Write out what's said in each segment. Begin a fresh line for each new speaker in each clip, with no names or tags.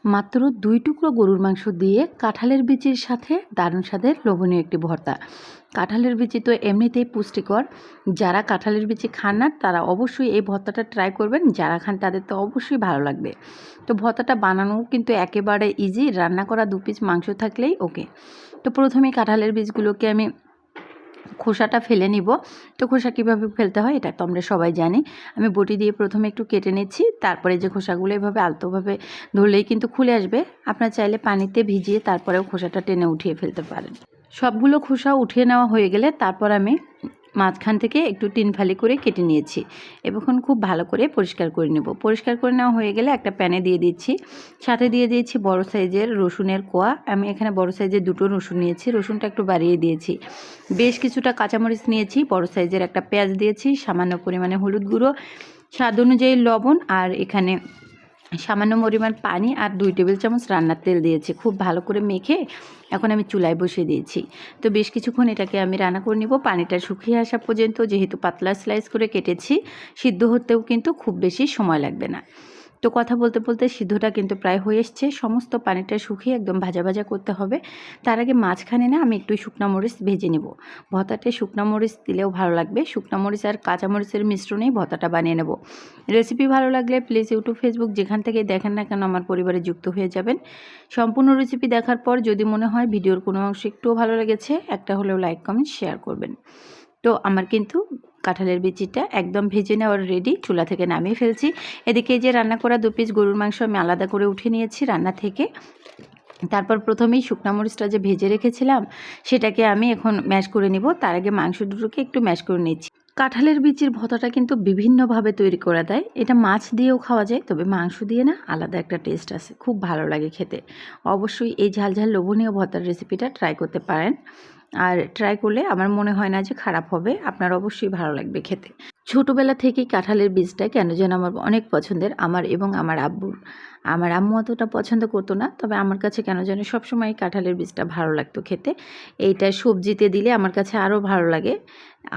মাত্র 2 টুকরো গরুর মাংস দিয়ে কাঁঠালের বিচির সাথে দারুণ স্বাদের লোভনীয় একটি ভর্তা। কাঁঠালের বিচি তো এমনিতেই পুষ্টিকর। যারা কাঁঠালের বিচি খান না তারা অবশ্যই এই ভর্তাটা ট্রাই করবেন। যারা খান তাদের তো অবশ্যই ভালো লাগবে। তো ভর্তাটা বানানো কিন্তু একেবারে ইজি। রান্না করা 2 পিস মাংস থাকলেই ওকে। তো প্রথমেই কাঁঠালের বীজগুলোকে আমি খোসাটা ফেলে নিব। তো খোসা কীভাবে ফেলতে হয় এটা তো আমরা সবাই জানি। আমি বটি দিয়ে প্রথমে একটু কেটে নিচ্ছি, তারপরে যে খোসাগুলো এভাবে আলতোভাবে ধরলেই কিন্তু খুলে আসবে। আপনারা চাইলে পানিতে ভিজিয়ে তারপরেও খোসাটা টেনে উঠিয়ে ফেলতে পারেন। সবগুলো খোসা উঠিয়ে নেওয়া হয়ে গেলে তারপর আমি মাঝখান থেকে একটু 3 ফালি করে কেটে নিয়েছি। এখন খুব ভালো করে পরিষ্কার করে নেব। পরিষ্কার করে নেওয়া হয়ে গেলে একটা প্যানে দিয়ে দিচ্ছি, সাথে দিয়ে দিয়েছি বড় সাইজের রসুনের কোয়া। আমি এখানে বড় সাইজের 2টো রসুন নিয়েছি, রসুনটা একটু বাড়িয়ে দিয়েছি। বেশ কিছুটা কাঁচামরিচ নিয়েছি, বড় সাইজের একটা পেঁয়াজ দিয়েছি, সামান্য পরিমাণে হলুদ গুঁড়ো, স্বাদ অনুযায়ী লবণ, আর এখানে সামান্য পরিমাণ পানি আর 2 টেবিল চামচ রান্নার তেল দিয়েছি। খুব ভালো করে মেখে এখন আমি চুলায় বসিয়ে দিয়েছি। তো বেশ কিছুক্ষণ এটাকে আমি রান্না করে নিব, পানিটা শুকিয়ে আসা পর্যন্ত। যেহেতু পাতলা স্লাইস করে কেটেছি, সিদ্ধ হতেও কিন্তু খুব বেশি সময় লাগবে না। তো কথা বলতে বলতে সিদ্ধটা কিন্তু প্রায় হয়ে এসছে। সমস্ত পানিটা শুকিয়ে একদম ভাজা ভাজা করতে হবে। তার আগে মাঝখানে না আমি একটু শুকনা মরিচ ভেজে নেব। ভর্তাতে শুকনা মরিচ দিলেও ভালো লাগবে। শুকনা মরিচ আর কাঁচা মরিচের মিশ্রণেই ভর্তাটা বানিয়ে নেব। রেসিপি ভালো লাগলে প্লিজ ইউটিউব, ফেসবুক যেখান থেকে দেখেন না কেন আমার পরিবারে যুক্ত হয়ে যাবেন। সম্পূর্ণ রেসিপি দেখার পর যদি মনে হয় ভিডিওর কোনো অংশ একটুও ভালো লেগেছে, একটা হলেও লাইক, কমেন্ট, শেয়ার করবেন। তো আমার কিন্তু কাঁঠালের বিচিটা একদম ভেজে নেওয়ার রেডি, চুলা থেকে নামিয়ে ফেলছি। এদিকে যে রান্না করা 2 পিস গরুর মাংস আমি আলাদা করে উঠে নিয়েছি রান্না থেকে। তারপর প্রথমেই শুকনা মরিচটা যে ভেজে রেখেছিলাম সেটাকে আমি এখন ম্যাশ করে নিব। তার আগে মাংস দুটোকে একটু ম্যাশ করে নিচ্ছি। কাঁঠালের বিচির ভর্তাটা কিন্তু বিভিন্নভাবে তৈরি করা দেয়। এটা মাছ দিয়েও খাওয়া যায়, তবে মাংস দিয়ে না আলাদা একটা টেস্ট আছে, খুব ভালো লাগে খেতে। অবশ্যই এই ঝাল ঝাল লোভনীয় ভর্তার রেসিপিটা ট্রাই করতে পারেন। আর ট্রাই করলে আমার মনে হয় না যে খারাপ হবে, আপনার অবশ্যই ভালো লাগবে খেতে। ছোটোবেলা থেকেই কাঁঠালের বীজটা কেন যেন আমার অনেক পছন্দের, আমার এবং আমার আব্বুর। আমার আম্মু অতটা পছন্দ করতো না, তবে আমার কাছে কেন যেন সবসময় কাঁঠালের বীজটা ভালো লাগতো খেতে। এইটা সবজিতে দিলে আমার কাছে আরও ভালো লাগে।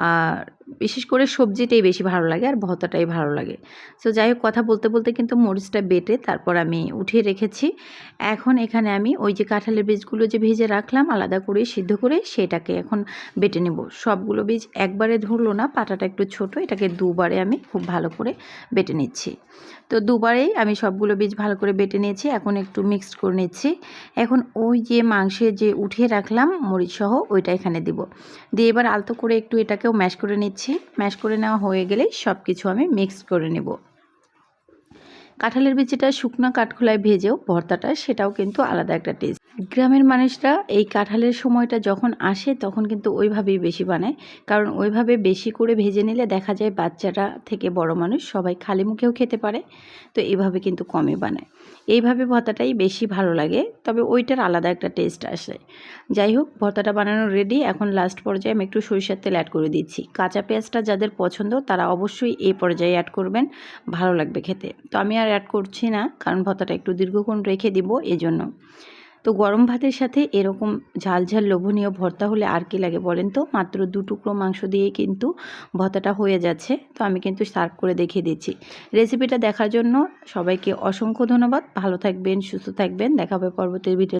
আর বিশেষ করে সবজিটাই বেশি ভালো লাগে আর ভর্তাটাই ভালো লাগে। সো যাই হোক, কথা বলতে বলতে কিন্তু মরিচটা বেটে তারপর আমি উঠিয়ে রেখেছি। এখন এখানে আমি ওই যে কাঁঠালের বীজগুলো যে ভেজে রাখলাম আলাদা করে সিদ্ধ করে, সেটাকে এখন বেটে নেব। সবগুলো বীজ একবারে ধরলো না, পাটাটা একটু ছোট, এটাকে দুবারে আমি খুব ভালো করে বেটে নিচ্ছি। তো দুবারেই আমি সবগুলো বীজ ভালো করে বেটে নিয়েছি। এখন একটু মিক্সড করে নিচ্ছি। এখন ওই যে মাংসে যে উঠিয়ে রাখলাম মরিচ সহ, ওইটা এখানে দিব। দিয়ে এবার আলতো করে একটু এটাকেও ম্যাশ করে নিচ্ছি। ম্যাশ করে নেওয়া হয়ে গেলে সব কিছু আমি মিক্সড করে নেব। কাঁঠালের বিচিটা শুকনো কাঠখোলায় ভেজেও ভর্তাটা, সেটাও কিন্তু আলাদা একটা টেস্ট। গ্রামের মানুষরা এই কাঁঠালের সময়টা যখন আসে তখন কিন্তু ওইভাবেই বেশি বানায়, কারণ ওইভাবে বেশি করে ভেজে নিলে দেখা যায় বাচ্চারা থেকে বড় মানুষ সবাই খালি মুখেও খেতে পারে। তো এইভাবে কিন্তু কমই বানায়। এইভাবে ভর্তাটাই বেশি ভালো লাগে, তবে ওইটার আলাদা একটা টেস্ট আসে। যাই হোক, ভর্তাটা বানানো রেডি। এখন লাস্ট পর্যায়ে আমি একটু সরিষার তেল অ্যাড করে দিচ্ছি। কাঁচা পেঁয়াজটা যাদের পছন্দ তারা অবশ্যই এই পর্যায়ে অ্যাড করবেন, ভালো লাগবে খেতে। তো আমি আর অ্যাড করছি না, কারণ ভর্তাটা একটু দীর্ঘক্ষণ রেখে দিব এজন্য। তো গরম ভাতের সাথে এরকম ঝাল ঝাল লোভনীয় ভর্তা হলে আর কি লাগে বলেন তো। মাত্র 2 টুকরো মাংস দিয়েই কিন্তু ভর্তাটা হয়ে যাচ্ছে। তো আমি কিন্তু সার্ভ করে দেখিয়ে দিচ্ছি। রেসিপিটা দেখার জন্য সবাইকে অসংখ্য ধন্যবাদ। ভালো থাকবেন, সুস্থ থাকবেন, দেখা হবে পরবর্তী ভিডিও।